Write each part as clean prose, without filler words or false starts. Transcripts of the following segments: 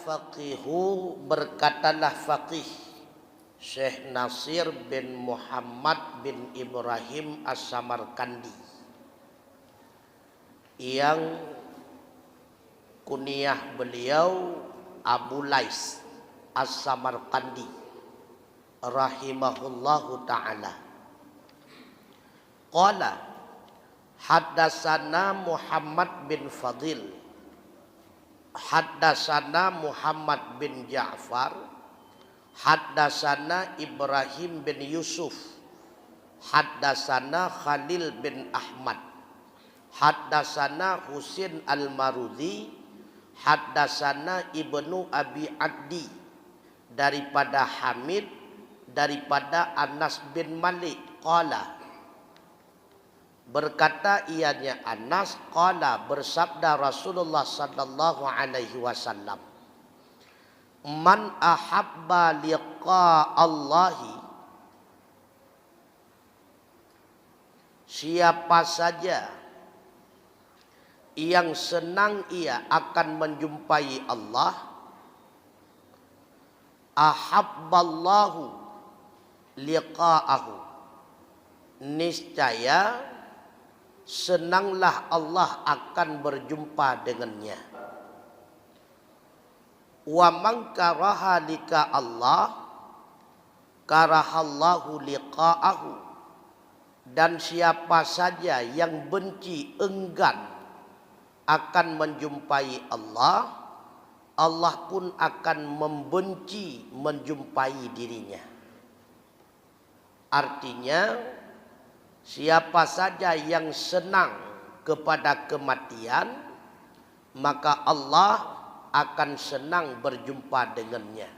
faqihu, berkatalah faqih Syekh Nasir bin Muhammad bin Ibrahim As-Samarkandi yang kunyah beliau Abu Lais As-Samarkandi rahimahullahu ta'ala. Qala haddatsana Muhammad bin Fadil, haddatsana Muhammad bin Ja'far, haddatsana Ibrahim bin Yusuf, haddatsana Khalil bin Ahmad, haddatsana Husain al-Marudhi, haddatsana Ibnu Abi Addi, daripada Hamid, daripada Anas bin Malik. Qala, berkata ianya Anas, qala, bersabda Rasulullah sallallahu alaihi wasallam, man ahabba liqa Allahi, siapa saja yang senang ia akan menjumpai Allah, ahabballahu liqa'ahu, niscaya senanglah Allah akan berjumpa dengannya. Wa man karaha liqa Allah, karahallahu liqa'ahu, dan siapa saja yang benci, enggan akan menjumpai Allah, Allah pun akan membenci menjumpai dirinya. Artinya, siapa saja yang senang kepada kematian, maka Allah akan senang berjumpa dengannya.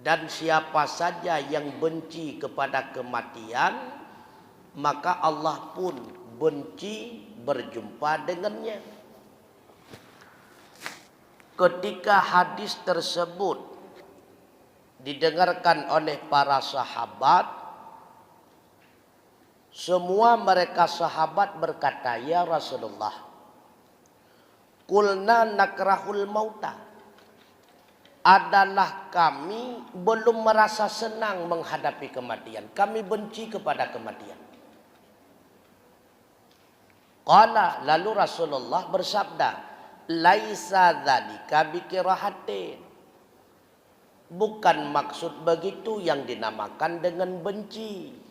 Dan siapa saja yang benci kepada kematian, maka Allah pun benci berjumpa dengannya. Ketika hadis tersebut didengarkan oleh para sahabat, semua mereka sahabat berkata, ya Rasulullah, qulna nakrahul mauta, adalah kami belum merasa senang menghadapi kematian, kami benci kepada kematian. Qala, lalu Rasulullah bersabda, laisa dzalika bikirahatin, bukan maksud begitu yang dinamakan dengan benci.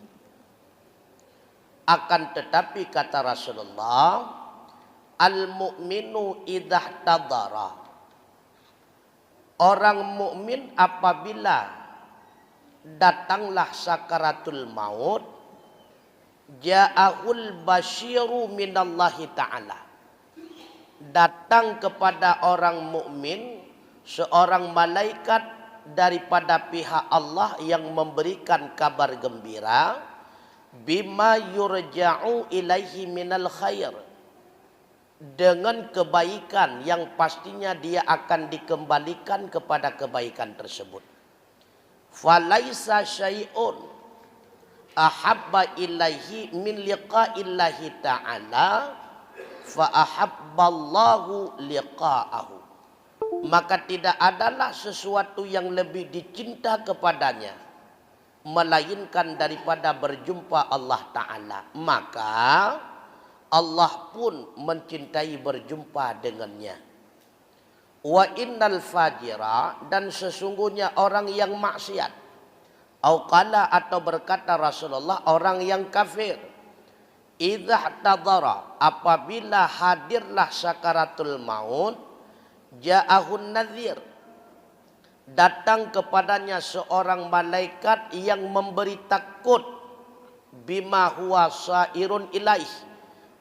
Akan tetapi kata Rasulullah, al-mu'minu idza tadara, orang mukmin apabila datanglah sakaratul maut, ja'ahul basyiru minallahi ta'ala, datang kepada orang mukmin seorang malaikat daripada pihak Allah yang memberikan kabar gembira, bima yurja'u ilaihi minal khair, dengan kebaikan yang pastinya dia akan dikembalikan kepada kebaikan tersebut. Falaisa syai'un ahabba ilaihi min liqa'illahi ta'ala fa ahabballahu liqa'ahu, maka tidak adalah sesuatu yang lebih dicinta kepadanya melainkan daripada berjumpa Allah Ta'ala, maka Allah pun mencintai berjumpa dengannya. Wa innal fajira, dan sesungguhnya orang yang maksiat, au qala, atau berkata Rasulullah, orang yang kafir, idza tadara, apabila hadirlah sakaratul maut, ja'ahun nadhir, datang kepadanya seorang malaikat yang memberi takut, bima huwa sairun ilaih,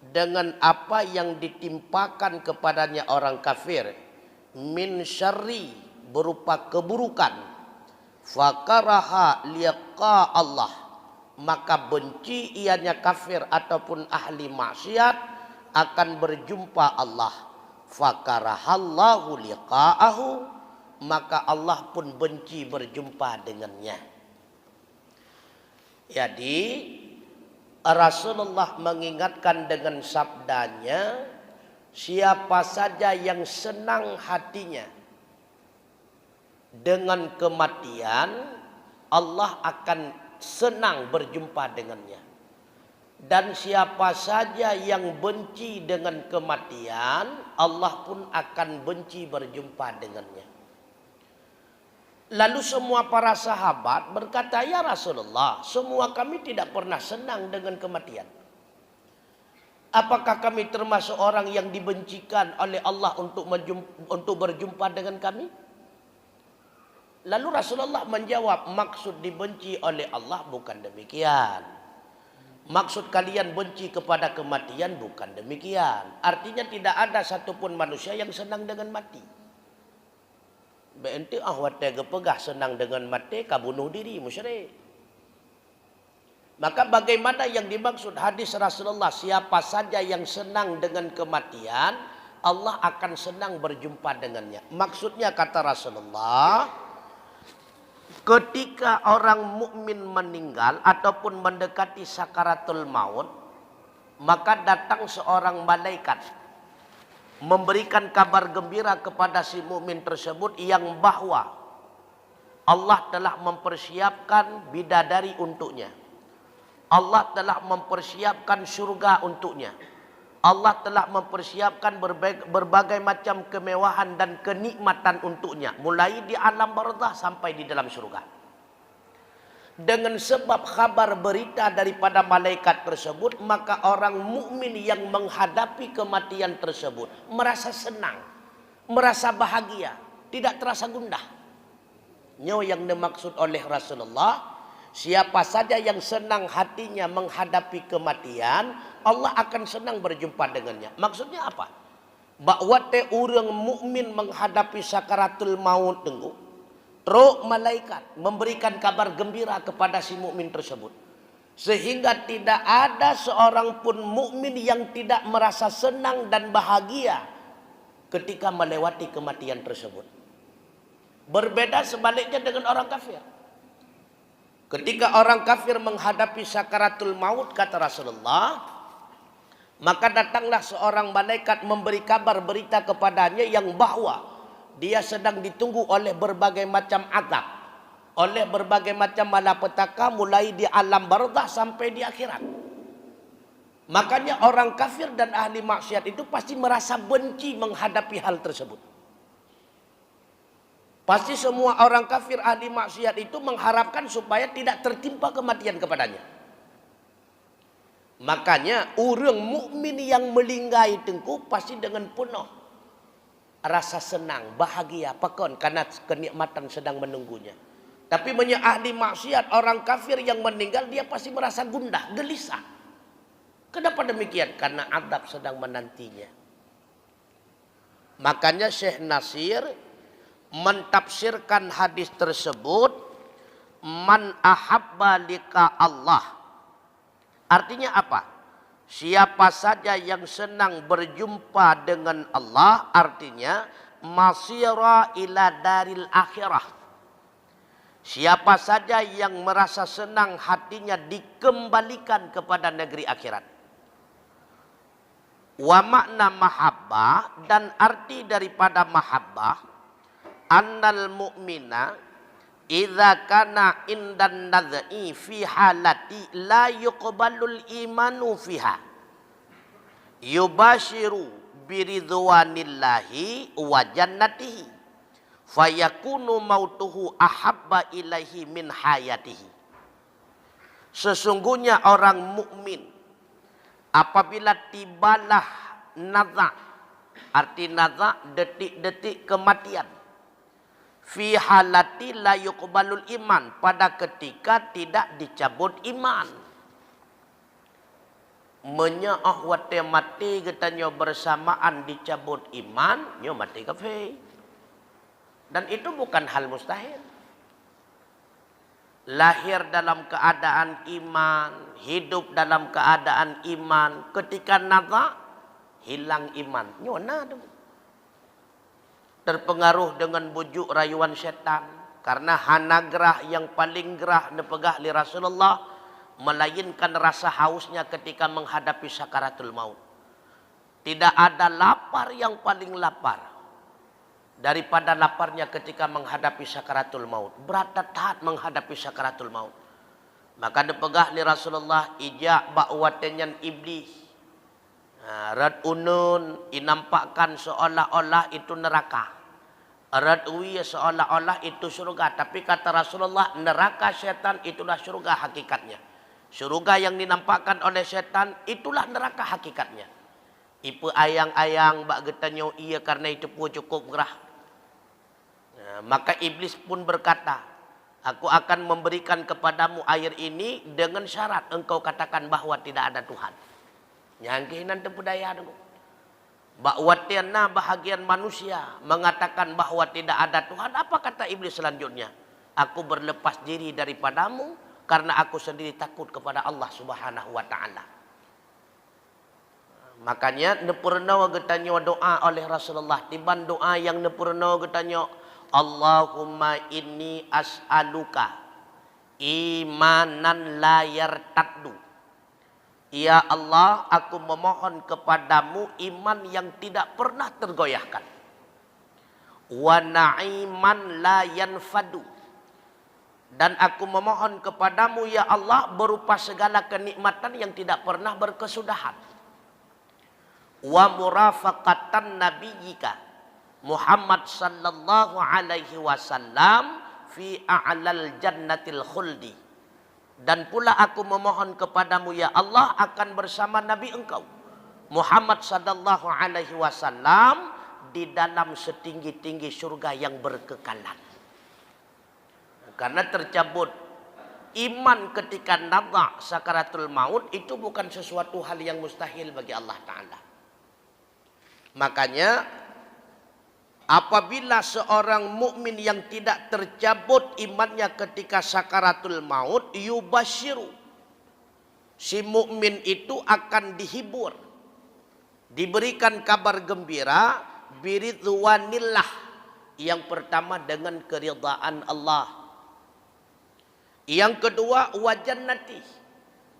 dengan apa yang ditimpakan kepadanya orang kafir, min syarri, berupa keburukan, fakaraha liqa Allah, maka benci ianya kafir ataupun ahli maksiat akan berjumpa Allah, fakarahallahu liqa'ahu, maka Allah pun benci berjumpa dengannya. Jadi Rasulullah mengingatkan dengan sabdanya, siapa saja yang senang hatinya dengan kematian, Allah akan senang berjumpa dengannya. Dan siapa saja yang benci dengan kematian, Allah pun akan benci berjumpa dengannya. Lalu semua para sahabat berkata, "Ya Rasulullah, semua kami tidak pernah senang dengan kematian. Apakah kami termasuk orang yang dibencikan oleh Allah untuk berjumpa dengan kami?" Lalu Rasulullah menjawab, "Maksud dibenci oleh Allah bukan demikian. Maksud kalian benci kepada kematian bukan demikian. Artinya tidak ada satupun manusia yang senang dengan mati. Berarti ahwat pegah senang dengan mati, kau bunuh diri, musyrik." Maka bagaimana yang dimaksud hadis Rasulullah, siapa saja yang senang dengan kematian, Allah akan senang berjumpa dengannya. Maksudnya kata Rasulullah, ketika orang mukmin meninggal ataupun mendekati sakaratul maut, maka datang seorang malaikat memberikan kabar gembira kepada si mukmin tersebut yang bahwa Allah telah mempersiapkan bidadari untuknya. Allah telah mempersiapkan surga untuknya. Allah telah mempersiapkan berbagai macam kemewahan dan kenikmatan untuknya, mulai di alam barzah sampai di dalam surga. Dengan sebab kabar berita daripada malaikat tersebut, maka orang mukmin yang menghadapi kematian tersebut merasa senang, merasa bahagia, tidak terasa gundah. Nyo yang dimaksud oleh Rasulullah, siapa saja yang senang hatinya menghadapi kematian, Allah akan senang berjumpa dengannya. Maksudnya apa? Bahwa te orang mukmin menghadapi sakaratul maut tenggu, roh malaikat memberikan kabar gembira kepada si mukmin tersebut, sehingga tidak ada seorang pun mukmin yang tidak merasa senang dan bahagia ketika melewati kematian tersebut. Berbeda sebaliknya dengan orang kafir. Ketika orang kafir menghadapi sakaratul maut, kata Rasulullah, maka datanglah seorang malaikat memberi kabar berita kepadanya yang bahwa dia sedang ditunggu oleh berbagai macam azab, oleh berbagai macam malapetaka, mulai di alam barzah sampai di akhirat. Makanya orang kafir dan ahli maksiat itu pasti merasa benci menghadapi hal tersebut. Pasti semua orang kafir ahli maksiat itu mengharapkan supaya tidak tertimpa kematian kepadanya. Makanya orang mukmin yang melinggai tengku pasti dengan penuh rasa senang, bahagia, pekon karena kenikmatan sedang menunggunya. Tapi ahli maksiat, orang kafir yang meninggal, dia pasti merasa gundah, gelisah. Kenapa demikian? Karena azab sedang menantinya. Makanya Syekh Nasir mentafsirkan hadis tersebut, man ahabba liqa Allah. Artinya apa? Siapa saja yang senang berjumpa dengan Allah, artinya masira ila daril akhirah. Siapa saja yang merasa senang hatinya dikembalikan kepada negeri akhirat. Wa makna mahabbah, dan arti daripada mahabbah, annal mu'mina idza kana indan nadhi fi halati la yuqbalul imanu fiha yubashiru biridwanillahi wa jannatihi fayakunu mautuhu ahabba ilaihi min hayatihi. Sesungguhnya orang mukmin apabila tibalah nadha, arti nadha detik-detik kematian, fi halati la yuqbalul iman, pada ketika tidak dicabut iman. Menyaah wate mati katanya bersamaan dicabut iman, nyo mati kafir. Dan itu bukan hal mustahil. Lahir dalam keadaan iman, hidup dalam keadaan iman, ketika nadha hilang iman, nyo nada. Terpengaruh dengan bujuk rayuan setan, karena hanagrah yang paling gerah nepegah li Rasulullah melainkan rasa hausnya ketika menghadapi sakaratul maut. Tidak ada lapar yang paling lapar daripada laparnya ketika menghadapi sakaratul maut. Berat taat menghadapi sakaratul maut. Maka dipegah ni Rasulullah ijak bakwatenyan iblis. Rad unun inampakkan seolah-olah itu neraka. Rad uwi seolah-olah itu surga. Tapi kata Rasulullah, neraka setan itulah surga hakikatnya. Surga yang dinampakkan oleh setan itulah neraka hakikatnya. Ipu ayang-ayang bak getanyo iya karena itu pun cukup gerah. Maka iblis pun berkata, aku akan memberikan kepadamu air ini dengan syarat engkau katakan bahwa tidak ada Tuhan. Nyangkinan tepudaya dulu. Bakwatiana bahagian manusia mengatakan bahwa tidak ada Tuhan. Apa kata iblis selanjutnya? Aku berlepas diri daripadamu karena aku sendiri takut kepada Allah Subhanahu wa taala. Makanya nepurna getanyo doa oleh Rasulullah, tiban doa yang nepurna getanyo, Allahumma inni as'aluka imanan la yartaddu. Ya Allah, aku memohon kepadamu iman yang tidak pernah tergoyahkan. Wa na'iman la yanfadu. Dan aku memohon kepadamu ya Allah berupa segala kenikmatan yang tidak pernah berkesudahan. Wa murafaqatan nabiyyika Muhammad sallallahu alaihi wasallam fi a'lal jannatil khuldi. Dan pula aku memohon kepadamu ya Allah akan bersama Nabi engkau Muhammad sallallahu alaihi wasallam di dalam setinggi-tinggi surga yang berkekalan. Karena tercabut iman ketika nadha sakaratul maut itu bukan sesuatu hal yang mustahil bagi Allah Ta'ala. Makanya apabila seorang mukmin yang tidak tercabut imannya ketika sakaratul maut, yubasyiru, si mukmin itu akan dihibur, diberikan kabar gembira biridwanillah, yang pertama dengan keridhaan Allah, yang kedua wajannati,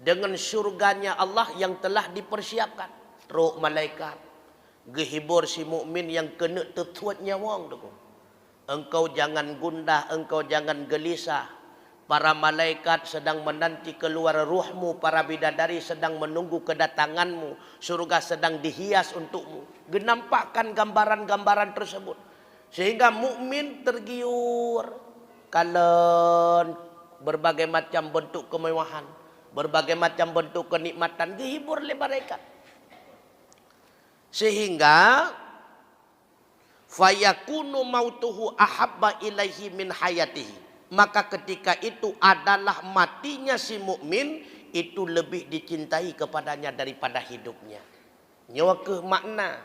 dengan surganya Allah yang telah dipersiapkan. Roh malaikat gehibur si mukmin yang kena tetuat nyawang tu. Engkau jangan gundah, engkau jangan gelisah. Para malaikat sedang menanti keluar ruhmu, para bidadari sedang menunggu kedatanganmu, surga sedang dihias untukmu. Genampakkan gambaran-gambaran tersebut sehingga mukmin tergiur. Kalen berbagai macam bentuk kemewahan, berbagai macam bentuk kenikmatan dihibur oleh malaikat. Sehingga fayakunu mautuhu ahabba ilaihi min hayatihi. Maka ketika itu adalah matinya si mukmin itu lebih dicintai kepadanya daripada hidupnya. Nyawa ke makna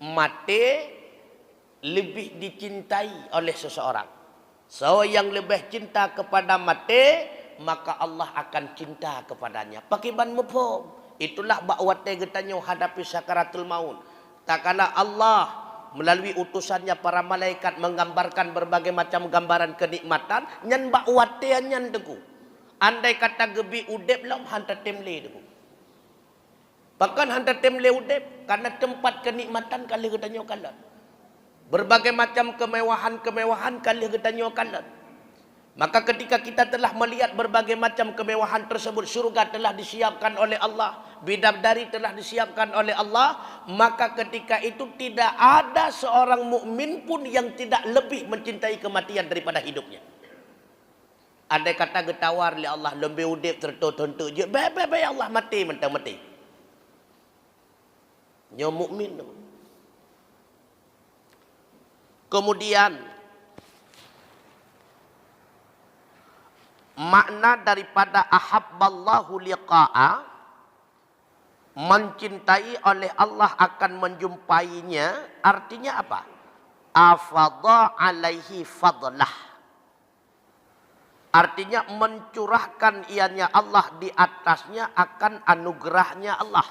mati lebih dicintai oleh seseorang. So yang lebih cinta kepada mati, maka Allah akan cinta kepadanya. Pakiban mufhum. Itulah bakwate getanyo hadapi sakaratul maut. Tak kala Allah melalui utusannya para malaikat menggambarkan berbagai macam gambaran kenikmatan, nyan bakwate nyan deku. Andai kata gebi udep lam hantar temle deku. Bahkan hantar temle udep karena tempat kenikmatan kali getanyo kalah. Berbagai macam kemewahan-kemewahan kali getanyo kalah. Maka ketika kita telah melihat berbagai macam kemewahan tersebut, surga telah disiapkan oleh Allah, bidadari telah disiapkan oleh Allah, maka ketika itu tidak ada seorang mukmin pun yang tidak lebih mencintai kematian daripada hidupnya. Andai kata getawar oleh Allah, lebih udip tertentu je, bebe Allah mati mentang mati. Nyo mukmin. Kemudian makna daripada ahabballahu liqa'a, mencintai oleh Allah akan menjumpainya, artinya apa? Afadha alaihi fadlah. Artinya mencurahkan ianya Allah di atasnya akan anugerahnya Allah.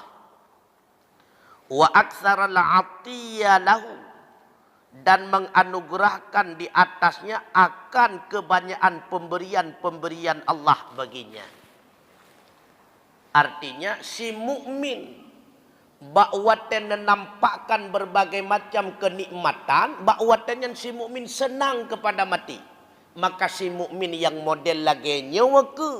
Wa aktsara al-'atiyya lahu, dan menganugerahkan di atasnya akan kebanyakan pemberian-pemberian Allah baginya. Artinya si mukmin Bakwatan menampakkan berbagai macam kenikmatan, bakwatan yang si mukmin senang kepada mati. Maka si mukmin yang model lagi nyawa ke,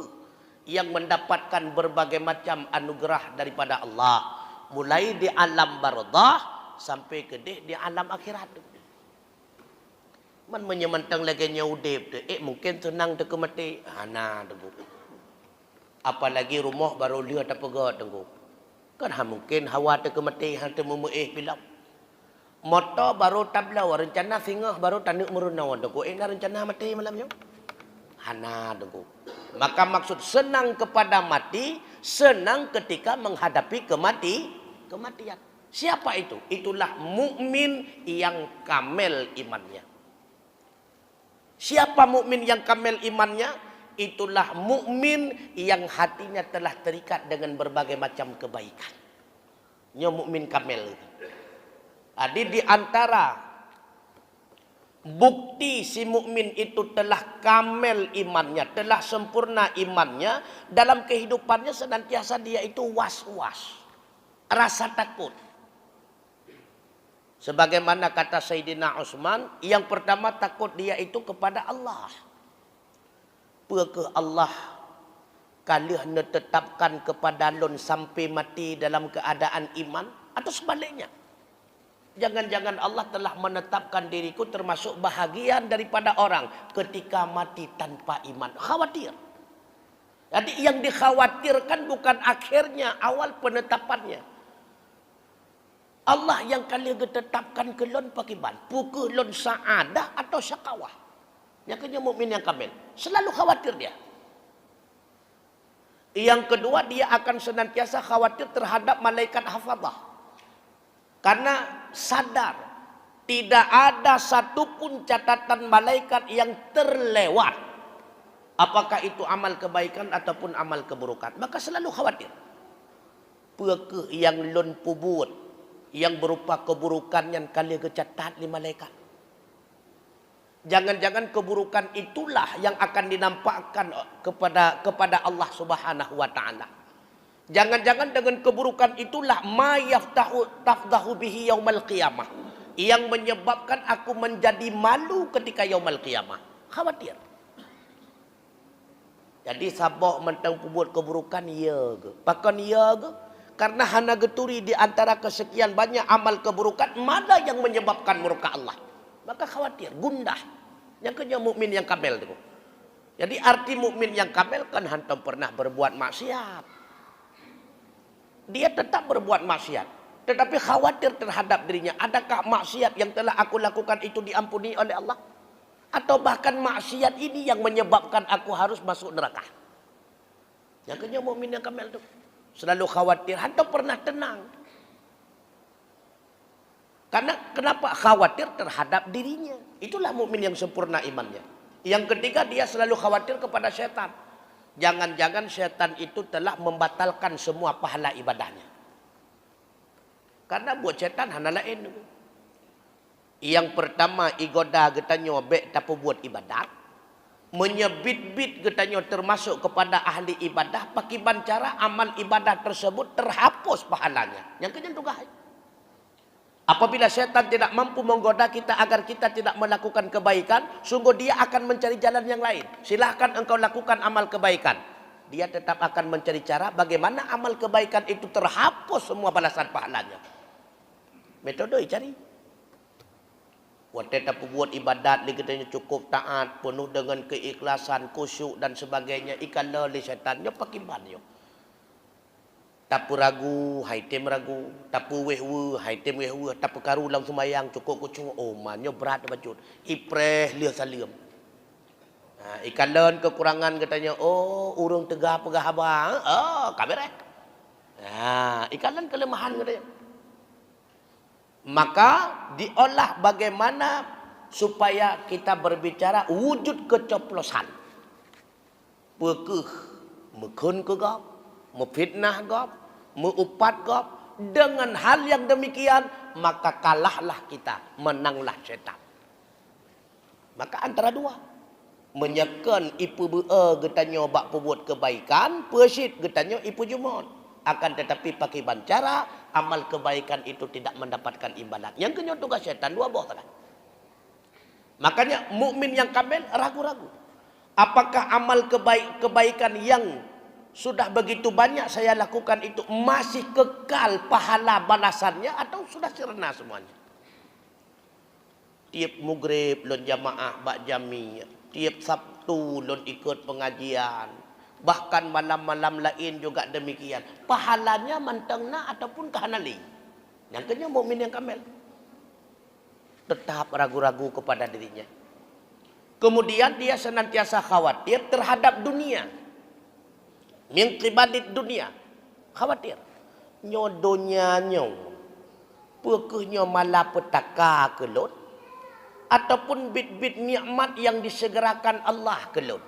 yang mendapatkan berbagai macam anugerah daripada Allah, mulai di alam barzah sampai ke di alam akhirat. Man menyemantang lagi nyaudep tu, mungkin senang tu ke mati. Ana tu. Apalagi rumah baru lihat apa god tu. Kan mungkin hawa tu ke mati, hantu memuih bilang. Motor baru tablau, rencana singgah baru tanduk merunawan tu. Nak rencana mati malamnya. Hana tu. Maka maksud senang kepada mati, senang ketika menghadapi kematian. Siapa itu? Itulah mukmin yang kamel imannya. Siapa mukmin yang kamel imannya? Itulah mukmin yang hatinya telah terikat dengan berbagai macam kebaikan. Nya mukmin kamel itu. Jadi di antara bukti si mukmin itu telah kamel imannya, telah sempurna imannya, dalam kehidupannya senantiasa dia itu was-was, rasa takut. Sebagaimana kata Sayyidina Utsman, yang pertama takut dia itu kepada Allah. Apakah Allah kalih menetapkan kepada lon sampai mati dalam keadaan iman, atau sebaliknya? Jangan-jangan Allah telah menetapkan diriku termasuk bahagian daripada orang ketika mati tanpa iman. Khawatir. Jadi yang dikhawatirkan bukan akhirnya, awal penetapannya. Allah yang kalian tetapkan ke lon pakiban, pukul lon saadah atau syakawah. Yang kena mukmin yang kamil, selalu khawatir dia. Yang kedua, dia akan senantiasa khawatir terhadap malaikat hafadzah. Karena sadar tidak ada satupun catatan malaikat yang terlewat. Apakah itu amal kebaikan ataupun amal keburukan. Maka selalu khawatir. Apakah yang lon pubut, yang berupa keburukan yang kalian kecatat di malaikat. Jangan-jangan keburukan itulah yang akan dinampakkan kepada Allah Subhanahu wa taala. Jangan-jangan dengan keburukan itulah ma tafdahu bihi yaumal qiyamah, yang menyebabkan aku menjadi malu ketika yaumal qiyamah. Khawatir. Jadi sabok mentang buat keburukan ya ke? Pakan ya ke? Karena hana geturi di antara kesekian banyak amal keburukan, mana yang menyebabkan murka Allah. Maka khawatir, gundah. Yang kena mukmin yang kamel itu. Jadi arti mukmin yang kamel kan hantam pernah berbuat maksiat. Dia tetap berbuat maksiat, tetapi khawatir terhadap dirinya. Adakah maksiat yang telah aku lakukan itu diampuni oleh Allah? Atau bahkan maksiat ini yang menyebabkan aku harus masuk neraka? Yang kena mukmin yang kamel itu. Selalu khawatir, hantam pernah tenang. Karena kenapa? Khawatir terhadap dirinya. Itulah mukmin yang sempurna imannya. Yang ketiga, dia selalu khawatir kepada setan. Jangan-jangan setan itu telah membatalkan semua pahala ibadahnya. Karena buat setan hana lain. Yang pertama, igoda getanyo bek tapi buat ibadat. Menyebit-bit getanyo termasuk kepada ahli ibadah. Pakiban cara amal ibadah tersebut terhapus pahalanya. Yang kedua tugas. Apabila setan tidak mampu menggoda kita agar kita tidak melakukan kebaikan, sungguh dia akan mencari jalan yang lain. Silahkan engkau lakukan amal kebaikan. Dia tetap akan mencari cara bagaimana amal kebaikan itu terhapus semua balasan pahalanya. Metode cari. Waktu tak buat ibadat, dia cukup taat, penuh dengan keikhlasan, khusyuk dan sebagainya. Ikan lele setannya pakai banyo. Tapu ragu, haitem ragu. Tapu wehwe, haitem wehwe. Tapu karu lang sumayang, cukup kucung. Oh, manyo berat bajut. Ipreh lihat salim. Ikan lele kekurangan katanya. Oh, urung tegah pegah abang. Oh, kamera. Ikan lele kelemahan katanya. Maka diolah bagaimana supaya kita berbicara wujud kecoplosan. Pekeh, mekun ke gop, mefitnah gop, meupat gop. Dengan hal yang demikian, maka kalahlah kita, menanglah setan. Maka antara dua. Menyekan ipu bea getanyo bak perbuat kebaikan, persit getanyo ipu jumon. Akan tetapi pakai bancara, amal kebaikan itu tidak mendapatkan imbalan. Yang kedua tugas syaitan dua boh tadi. Makanya mukmin yang kamil ragu-ragu. Apakah amal kebaikan yang sudah begitu banyak saya lakukan itu masih kekal pahala balasannya atau sudah sirna semuanya? Tiap maghrib lon jamaah bak jami, tiap Sabtu lon ikut pengajian, bahkan malam-malam lain juga demikian. Pahalanya mantengna ataupun kahanali. Yang kedua mukmin yang kamil tetap ragu-ragu kepada dirinya. Kemudian dia senantiasa khawatir terhadap dunia. Min qibalid dunia. Khawatir. Nyodonya nyong. Pekehnya malapetaka kelot. Ataupun bit-bit nikmat yang disegerakan Allah kelot.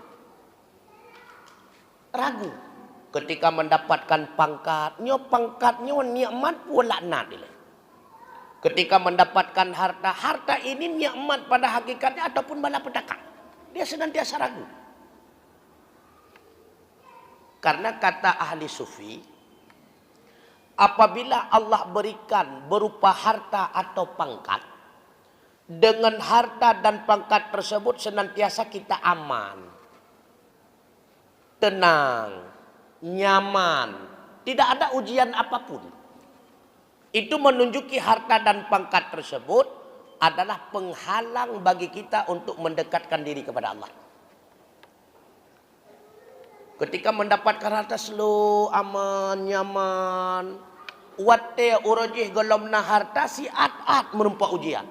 Ragu. Ketika mendapatkan pangkatnya nikmat pun laknat dia. Ketika mendapatkan harta ini nikmat pada hakikatnya ataupun malapetaka. Dia senantiasa ragu. Karena kata ahli sufi, apabila Allah berikan berupa harta atau pangkat, dengan harta dan pangkat tersebut senantiasa kita aman, tenang, nyaman, tidak ada ujian apapun. Itu menunjuki harta dan pangkat tersebut adalah penghalang bagi kita untuk mendekatkan diri kepada Allah. Ketika mendapatkan harta slow, aman, nyaman, watte urojih golomna harta si at merumpak ujian.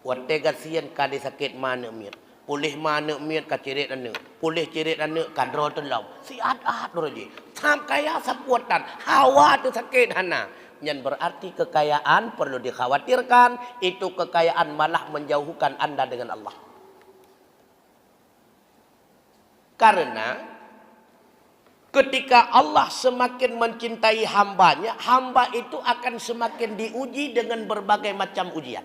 Watte gasian kali sakit mana mir, pulih mana mir kacirit ane, pulih cirit ane kadro telau. Si at urojih, sam kaya sapuatan, hawa tu sakit hana. Yang berarti kekayaan perlu dikhawatirkan, itu kekayaan malah menjauhkan Anda dengan Allah. Karena ketika Allah semakin mencintai hambanya, hamba itu akan semakin diuji dengan berbagai macam ujian.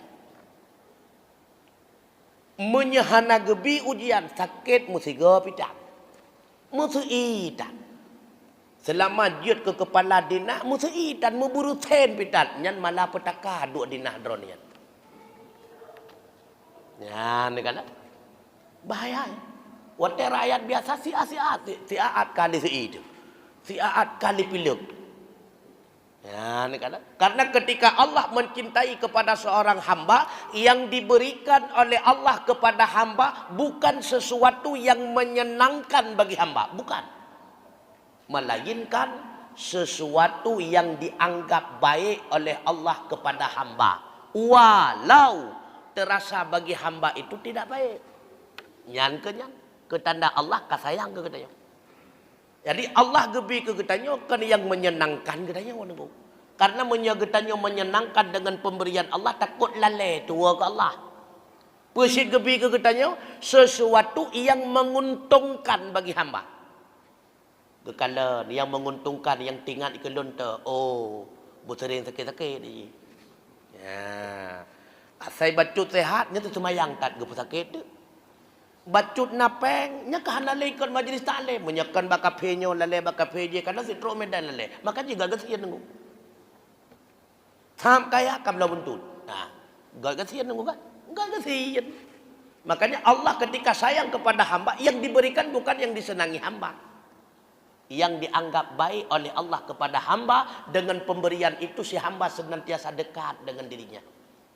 Menyehana gebi ujian, sakit musiga pitan, musiitan. Selama jut ke kepala dinah, musiitan memburu ten pitan, nyan malah petaka dua dinah dronian. Ya, ni kan bahaya. Wate rakyat biasa siaat kali itu. Siaat kali piluk. Ya, ni kan. Karena ketika Allah mencintai kepada seorang hamba, yang diberikan oleh Allah kepada hamba bukan sesuatu yang menyenangkan bagi hamba, bukan. Melainkan sesuatu yang dianggap baik oleh Allah kepada hamba. Walau terasa bagi hamba itu tidak baik. Nyan ketanda Allah kasayang ke katanya. Jadi Allah gebi ke katanya kan yang menyenangkan katanya. Karena menyagetanya menyenangkan dengan pemberian Allah, takut lalai tua ke Allah. Persit gebi ke katanya sesuatu yang menguntungkan bagi hamba. Kekala yang menguntungkan, yang tinggal ikelun tu, oh, bersering sakit-sakit ni. Ya, asai bacut sehatnya tu semayang tak gepu sakit tu. Bacut napeng, nya kahana ikut majlis taklim, menyakan baka penyo lale baka peje karena si tro medan lale. Maka juga gasian nunggu. Sam kaya kam lawan tu. Nah, gasian nunggu kan? Enggak gasian. Makanya Allah ketika sayang kepada hamba, yang diberikan bukan yang disenangi hamba. Yang dianggap baik oleh Allah kepada hamba, dengan pemberian itu si hamba senantiasa dekat dengan dirinya.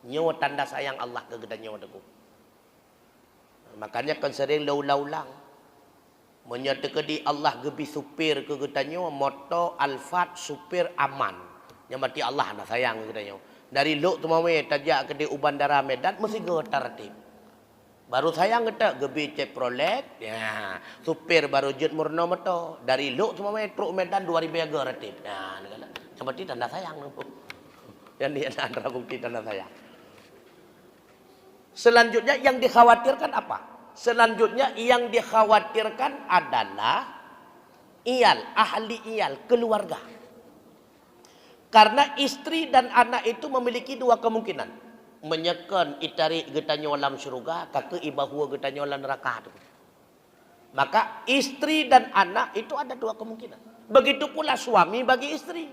Nyo tanda sayang Allah ke gedan nyo deku. Makanya kan sering laulang menyertekedi Allah gebi supir ke gedan nyo moto Alphard supir aman. Yang mati Allah nak sayang ke gedan nyo. Dari luk tu mame tajak ke di bandara Medan mesti tertib. Baru sayang kita gebi Chevrolet, ya, supir baru jet murno meto. Dari luk semua truk Medan 2000 ya geretip. Nah, seperti tanda sayang. Yang dia antara bukti tanda sayang. Selanjutnya yang dikhawatirkan apa? Selanjutnya yang dikhawatirkan adalah ahli iyal, keluarga. Karena istri dan anak itu memiliki dua kemungkinan. Menyekan itari getanyo alam syurga, kakek ibahua getanyo alam neraka. Maka istri dan anak itu ada dua kemungkinan. Begitu pula suami bagi istri.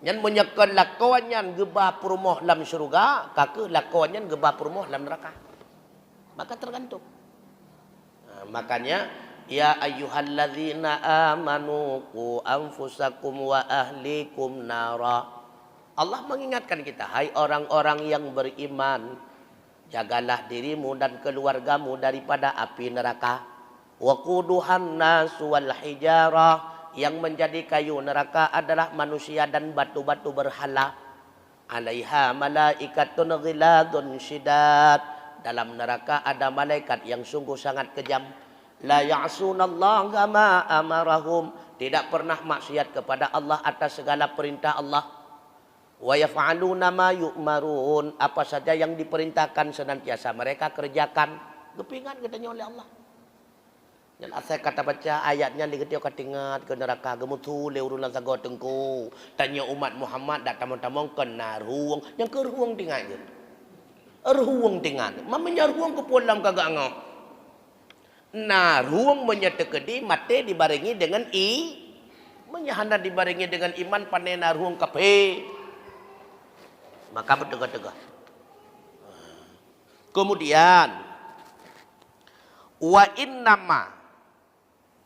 Nyan menyekan lakuannya gebah perumoh dalam syurga, kake lakuannya gebah perumoh dalam neraka. Maka tergantung. Nah, makanya ya ayyuhalladzina amanu qu anfusakum wa ahlikum nara. Allah mengingatkan kita, hai orang-orang yang beriman, jagalah dirimu dan keluargamu daripada api neraka. Waquduhan nasu wal hijarah. Yang menjadi kayu neraka adalah manusia dan batu-batu berhala. Alaiha malaikatun ghiladun syidad. Dalam neraka ada malaikat yang sungguh sangat kejam. La ya'sunallaha ma amarahum. Tidak pernah maksiat kepada Allah atas segala perintah Allah. Wa yaf'aluna ma yu'marun. Apa saja yang diperintahkan senantiasa mereka kerjakan. Kepingan katanya oleh Allah. Dan saya kata baca ayatnya li ketio katingat ke neraka gemutu leurulan sago tengku. Tanya umat Muhammad dak tamong-tamong kena ruang yang ke ruang tinggal je. Ruang tinggal. Mamanya ruang ke pulang kagak ngau. Nah, ruang menyetekedi mate dibarengi dengan menyahanda dibarengi dengan iman panena ruang kape. Maka bertegak-tegak. Kemudian wa innama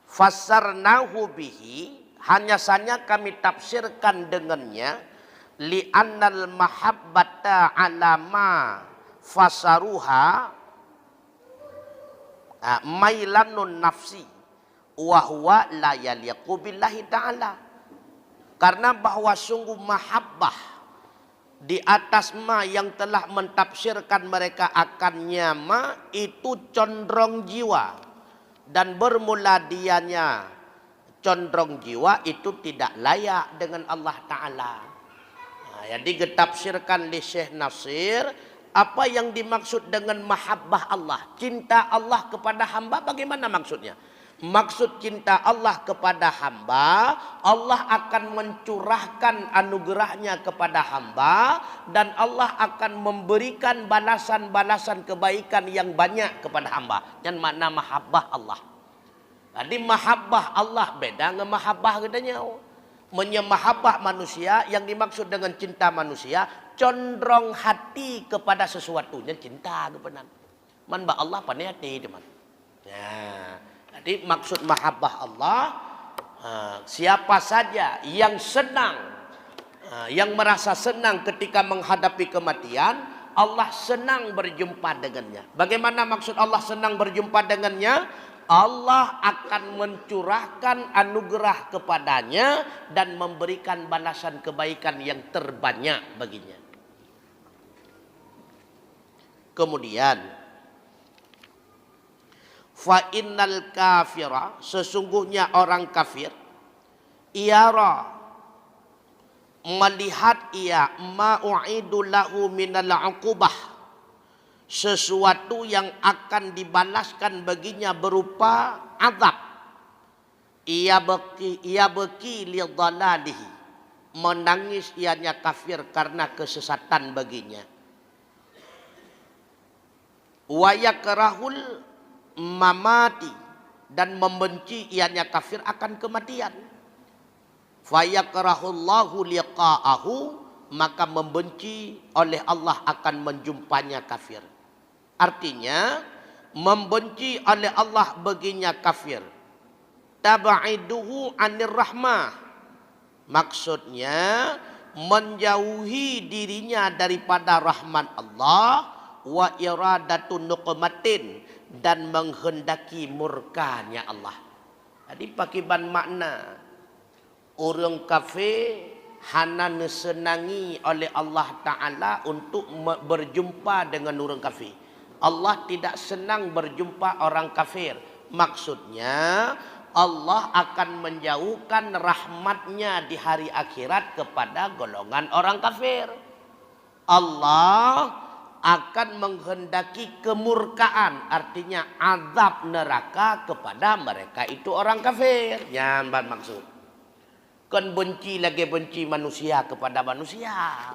fassarnahu bihi, hanya saja kami tafsirkan dengannya, li'annal mahabbata alama fasaruha mailanun nafsi wa huwa la yaliqu billahi ta'ala. Karena bahwa sungguh mahabbah di atas ma yang telah mentafsirkan mereka akannya ma itu condrong jiwa. Dan bermula dianya condrong jiwa itu tidak layak dengan Allah Ta'ala. Nah, jadi ditafsirkan oleh Syekh Nasir, apa yang dimaksud dengan mahabbah Allah, cinta Allah kepada hamba, bagaimana maksudnya? Maksud cinta Allah kepada hamba, Allah akan mencurahkan anugerahnya kepada hamba, dan Allah akan memberikan balasan-balasan kebaikan yang banyak kepada hamba. Yang makna mahabbah Allah. Jadi mahabbah Allah beda dengan mahabbah katanya. Menyemahabbah manusia, yang dimaksud dengan cinta manusia, condrong hati kepada sesuatunya, cinta kepada. Man ba Allah pandai hati teman. Ya. Jadi maksud mahabbah Allah, siapa saja yang senang, yang merasa senang ketika menghadapi kematian, Allah senang berjumpa dengannya. Bagaimana maksud Allah senang berjumpa dengannya? Allah akan mencurahkan anugerah kepadanya dan memberikan balasan kebaikan yang terbanyak baginya. Kemudian fa innal kafira, sesungguhnya orang kafir, iara, melihat ia ma'u'idu lahu minal uqubah, sesuatu yang akan dibalaskan baginya berupa azab. Ia beki li dhalalihi, menangis ianya kafir karena kesesatan baginya. Wa yakrahul mamati, dan membenci ianya kafir akan kematian. Fayakrahullahu liqa'ahu, maka membenci oleh Allah akan menjumpanya kafir. Artinya membenci oleh Allah baginya kafir. Tabaiduhu anir rahmah, maksudnya menjauhi dirinya daripada rahmat Allah. Wa iradatun nuqmatin, dan menghendaki murkanya Allah. Jadi pakiban makna orang kafir hana disenangi oleh Allah Ta'ala untuk berjumpa dengan orang kafir. Allah tidak senang berjumpa orang kafir. Maksudnya Allah akan menjauhkan rahmatnya di hari akhirat kepada golongan orang kafir. Allah akan menghendaki kemurkaan, artinya azab neraka kepada mereka itu orang kafir. Yang maksud kan benci lagi benci manusia kepada manusia.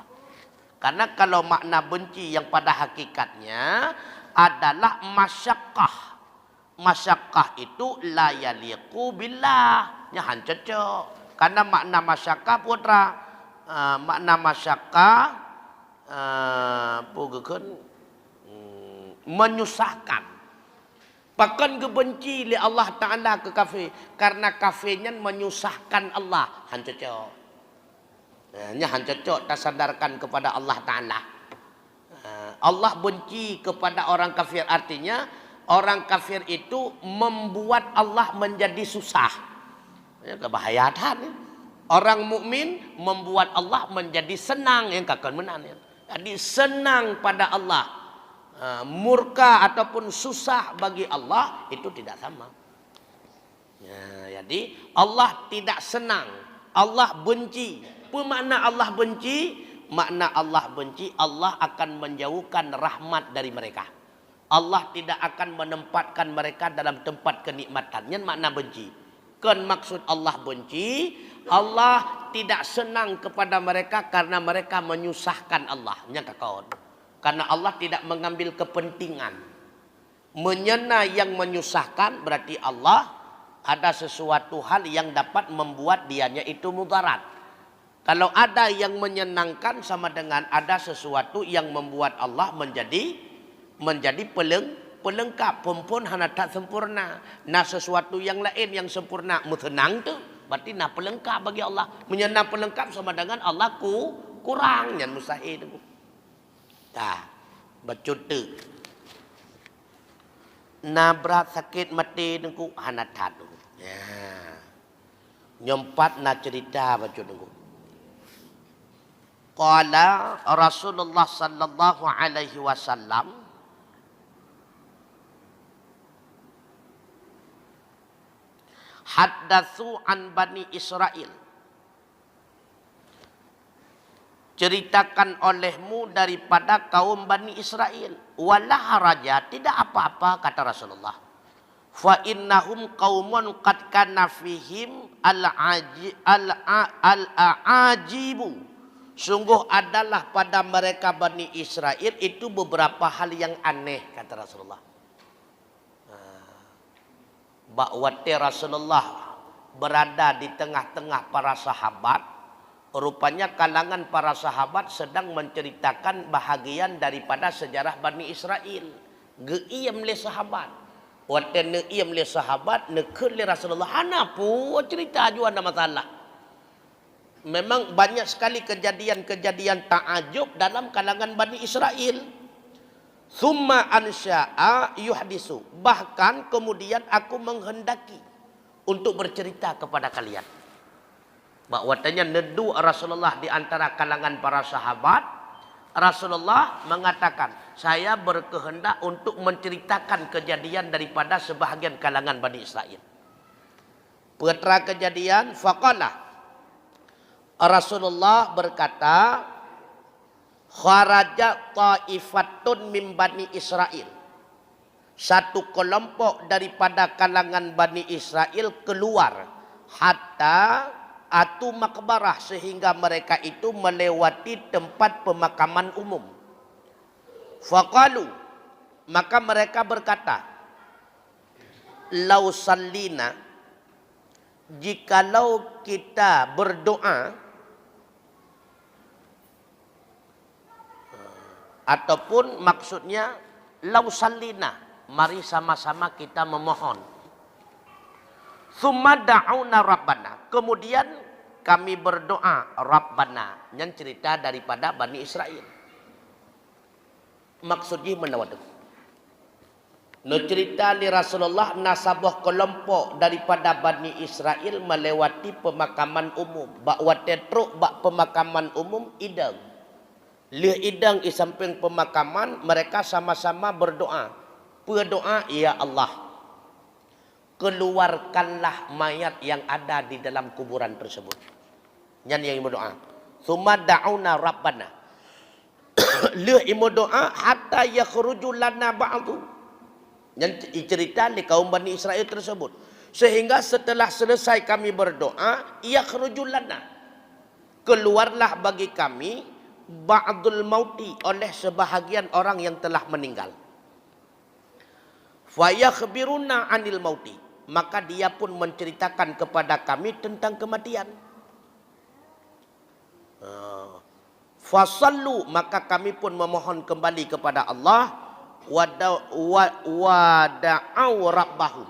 Karena kalau makna benci yang pada hakikatnya adalah masyaqqah. Masyaqqah itu la yaliqu billah, nya hancecok. Karena makna masyaqqah putra makna masyakah menyusahkan. Pakan kebenci li Allah Ta'ala ke kafir. Karena kafirnya menyusahkan Allah. Hancocok. Nya hancocok tak sadarkan kepada Allah Ta'ala. Allah benci kepada orang kafir. Artinya orang kafir itu membuat Allah menjadi susah. Ya, kebahayaan. Ya. Orang mukmin membuat Allah menjadi senang. Yang kakak menang. Ya. Jadi senang pada Allah. Murka ataupun susah bagi Allah itu tidak sama. Ya, jadi Allah tidak senang, Allah benci. Apa makna Allah benci? Makna Allah benci, Allah akan menjauhkan rahmat dari mereka. Allah tidak akan menempatkan mereka dalam tempat kenikmatan. Yang makna benci. Kan maksud Allah benci, Allah tidak senang kepada mereka karena mereka menyusahkan Allah. Yang kawan. Karena Allah tidak mengambil kepentingan. Menyena yang menyusahkan berarti Allah ada sesuatu hal yang dapat membuat dianya itu mudarat. Kalau ada yang menyenangkan sama dengan ada sesuatu yang membuat Allah menjadi pelengkap. Pun hana tak sempurna. Nah sesuatu yang lain yang sempurna mutenang tu berarti nah pelengkap bagi Allah. Menyena pelengkap sama dengan Allah kurang yang mustahil tu. Dah, bercuti. Nabrak sakit mati nengku hanat tu. Ya. Nyempat na cerita baca nengku. Qala Rasulullah sallallahu alaihi wasallam haddatsu an Bani Israil. Ceritakan olehmu daripada kaum Bani Israel. Walah raja, tidak apa-apa kata Rasulullah. Fa innahum qaumun qad kana fihim al-ajibu. Sungguh adalah pada mereka Bani Israel itu beberapa hal yang aneh kata Rasulullah. Bakwati Rasulullah berada di tengah-tengah para sahabat. Rupanya kalangan para sahabat sedang menceritakan bahagian daripada sejarah Bani Israel. Geiyam le sahabat. Waktu neiyam le sahabat, nekul le Rasulullah. Hana pu cerita juga ada masalah. Memang banyak sekali kejadian-kejadian ta'ajub dalam kalangan Bani Israel. Thumma ansya'a yuhdisu. Bahkan kemudian aku menghendaki untuk bercerita kepada kalian. Bahwatanya nedu Rasulullah di antara kalangan para sahabat, Rasulullah mengatakan, saya berkehendak untuk menceritakan kejadian daripada sebahagian kalangan Bani Israel. Putra kejadian, faqala Rasulullah berkata, kharaja ta'ifatun min Bani Israel. Satu kelompok daripada kalangan Bani Israel keluar hatta atu makbarah sehingga mereka itu melewati tempat pemakaman umum. Faqalu maka mereka berkata, lau sallina jikalau kita berdoa ataupun maksudnya lau sallina mari sama-sama kita memohon. Summa da'una Rabbana. Kemudian kami berdoa Rabbana. Yang cerita daripada Bani Israel. Maksudnya menawadu. No cerita li Rasulullah nasabah kelompok daripada Bani Israel melewati pemakaman umum. Bakwa tetruk bak pemakaman umum idang. Li idang di samping pemakaman mereka sama-sama berdoa. Berdoa ya Allah. Keluarkanlah mayat yang ada di dalam kuburan tersebut. Yang berdoa. Summa da'una Rabbana. Leh imu doa hatta yakhruju lana ba'du. Yang cerita di kaum Bani Israel tersebut. Sehingga setelah selesai kami berdoa, yakhruju lana. Keluarlah bagi kami ba'dul mauti oleh sebahagian orang yang telah meninggal. Fa yakhbiruna 'anil mauti. Maka dia pun menceritakan kepada kami tentang kematian. Fasallu, maka kami pun memohon kembali kepada Allah. Wada'au rabbahum,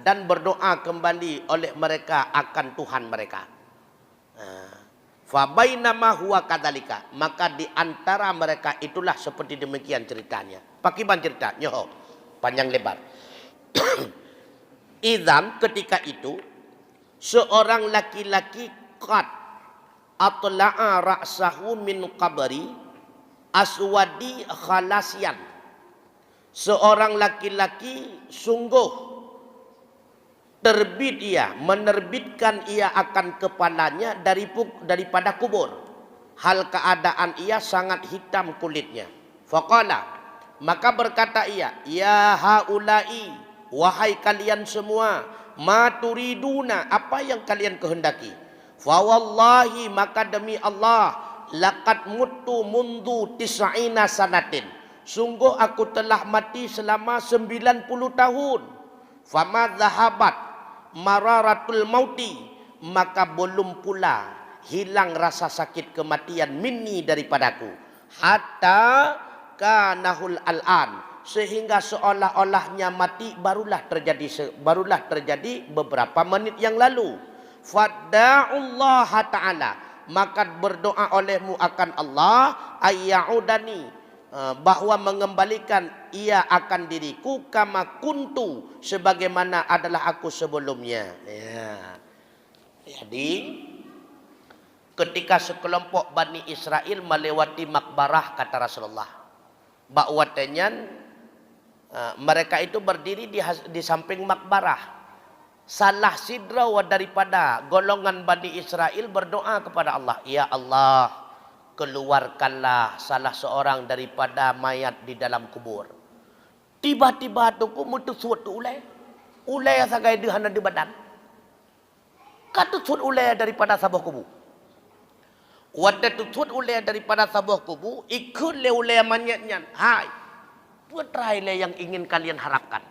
dan berdoa kembali oleh mereka akan Tuhan mereka. Fabainama huwa kadzalika, maka di antara mereka itulah seperti demikian ceritanya. Pakiban cerita, nyoho panjang lebar. Idzan, ketika itu seorang laki-laki qad atla'a ra'sahu min qabri aswadi khalasian. Seorang laki-laki sungguh terbit ia, menerbitkan ia akan kepalanya daripada kubur. Hal keadaan ia sangat hitam kulitnya. Faqala, maka berkata ia, ya haulai, wahai kalian semua, ma turiduna, apa yang kalian kehendaki? Fa wallahi, maka demi Allah, laqad muttu mundu tis'ina sanatin, sungguh aku telah mati selama 90 tahun. Fama zahabat mararatul mauti, maka belum pula hilang rasa sakit kematian minni daripadaku. Hatta kanahul al'an, sehingga seolah-olahnya mati barulah terjadi beberapa menit yang lalu. Fadda'ullah ta'ala, maka berdoa olehmu akan Allah ayya'udani, bahwa mengembalikan ia akan diriku kama kuntu, sebagaimana adalah aku sebelumnya. Ya. Jadi ketika sekelompok Bani Israel melewati makbarah, kata Rasulullah, bakwatnya mereka itu berdiri di samping makbarah. Salah sidraw daripada golongan Bani Israel berdoa kepada Allah, ya Allah, keluarkanlah salah seorang daripada mayat di dalam kubur. Tiba-tiba tu ku mutu suat tu ulai sagai dihana di badan. Katu suat ulai daripada sabah kubur. Wada tu suat ulai daripada sabah kubur, ikut le ulai manyatnya. Hai, putra le yang ingin kalian harapkan.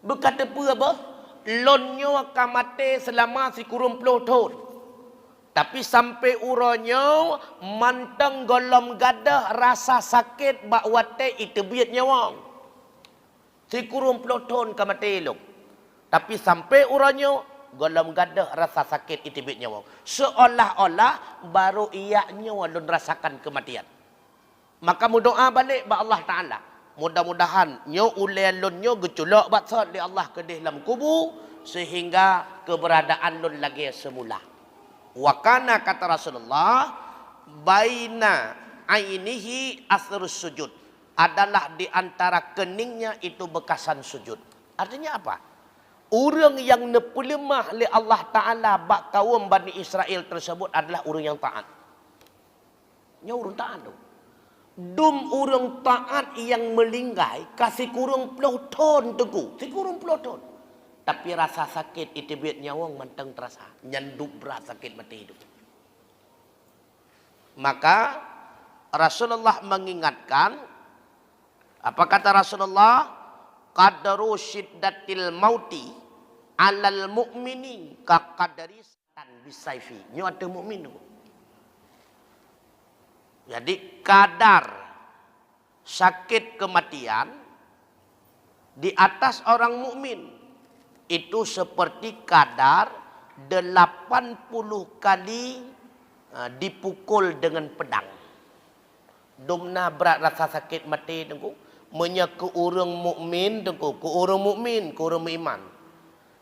Berkata apa? Lonyo kamate selama si kurun puluh tahun. Tapi sampai uronyo manteng golom gadah rasa sakit bakwate itu biat nyawang. Si kurun peloton kamate elok. Tapi sampai uronyo golom gadah rasa sakit itu biat nyawang. Seolah-olah baru ia nyawa lun rasakan kematian. Maka doa balik ba Allah Ta'ala. Mudah-mudahan nyo ulai lun nyo geculok batsat di Allah ke dalam kubur, sehingga keberadaan lun lagi semula. Wakana, kata Rasulullah, baina ainihi asrus sujud, adalah di antara keningnya itu bekasan sujud. Artinya apa? Orang yang nepelemah oleh Allah Ta'ala bak kaum Bani Israel tersebut adalah orang yang taat. Nya orang taat tu. Dum orang taat yang melinggai kasih kurung puluh ton teguh, si kurung puluh ton. Tapi rasa sakit itu biat nyawang manteng terasa. Nyanduk berat sakit mati hidup. Maka Rasulullah mengingatkan. Apa kata Rasulullah? Qadru syiddatil mauti alal mu'mini kaqadari tan bisayfi. Nyo ada mukmin tu. Jadi kadar sakit kematian di atas orang mukmin itu seperti kadar 80 kali dipukul dengan pedang. Domna berat rasa sakit mati tengku, menyeku orang mukmin tengku, ku orang mukmin, ku orang beriman.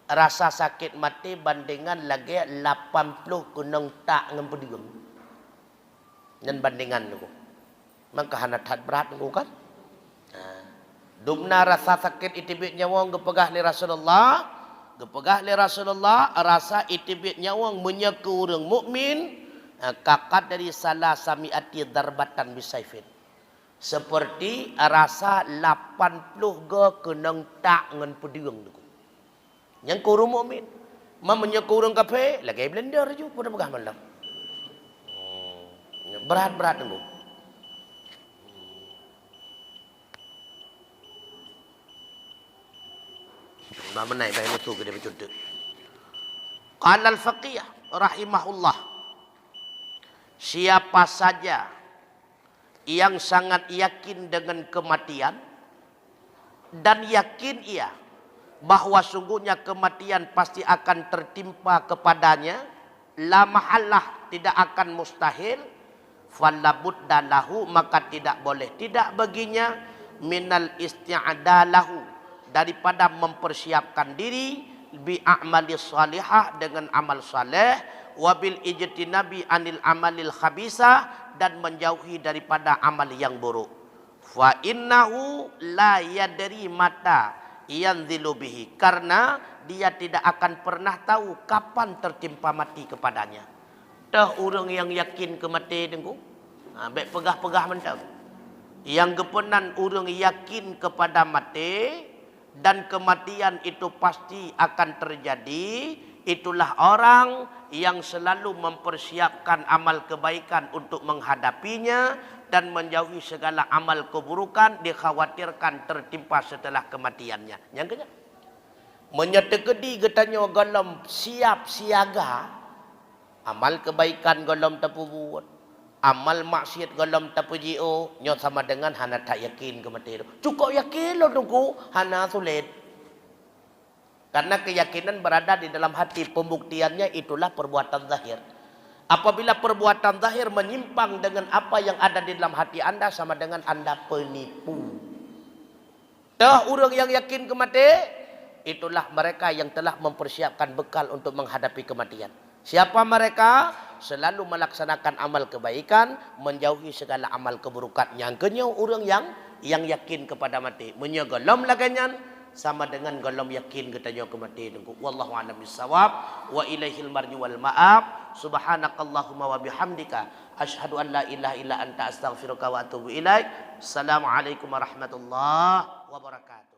Rasa sakit mati bandingan lagi 80 kunang tak dengan pedang. Dan bandingan tengku. Maka hana tat berat tengku kan? Domna rasa sakit itibit nyawang gepegah li Rasulullah, rasa itibit nyawang menyeku orang mukmin kakak dari salah samiati darbatan bisayfin. Seperti rasa 80 ke kenang tak dengan pedang tu. Yang kurung mukmin, menyeku orang kafir lagi blender je pada pegah malam. Berat-berat tu. Mana naik bayi musuh ke dia bercuduk. Qala al-faqih rahimahullah. siapa saja yang sangat yakin dengan kematian dan yakin ia bahwa sungguhnya kematian pasti akan tertimpa kepadanya, la mahallah, tidak akan mustahil, falabudda lahu, maka tidak boleh tidak baginya, minal isti'adalahu, daripada mempersiapkan diri, bi a'mali salihah, dengan amal saleh, wabil ijtinabi anil amalil khabisa, dan menjauhi daripada amal yang buruk. Fa innahu la yadri mata yanzilu bihi, karena dia tidak akan pernah tahu kapan tertimpa mati kepadanya. Dah orang yang yakin kematian itu, baik pegah-pegah mentau. Yang gepenan orang yakin kepada mati dan kematian itu pasti akan terjadi, itulah orang yang selalu mempersiapkan amal kebaikan untuk menghadapinya dan menjauhi segala amal keburukan dikhawatirkan tertimpa setelah kematiannya. Yang kedua, menyetekedi getanya golom siap siaga, amal kebaikan golom tapu buat, amal maksiat golom tapu jio, nyo sama dengan hana tak yakin kematian. Cukup yakin lo tunggu, hana sulit. Karena keyakinan berada di dalam hati, pembuktiannya itulah perbuatan zahir. Apabila perbuatan zahir menyimpang dengan apa yang ada di dalam hati anda, sama dengan anda penipu. Dah orang yang yakin kematian, itulah mereka yang telah mempersiapkan bekal untuk menghadapi kematian. Siapa mereka? Selalu melaksanakan amal kebaikan, menjauhi segala amal keburukan. Yang kedua, orang yang yakin kepada mati, menyegelam laganyan, sama dengan golom yakin katanya kematian. Wallahu a'lam bissawab, wa ilaihil marji wal ma'ab. Subhanakallahumma wa bihamdika asyhadu an la ilaha illa anta astaghfiruka wa atubu ilaik. Assalamualaikum warahmatullahi wabarakatuh.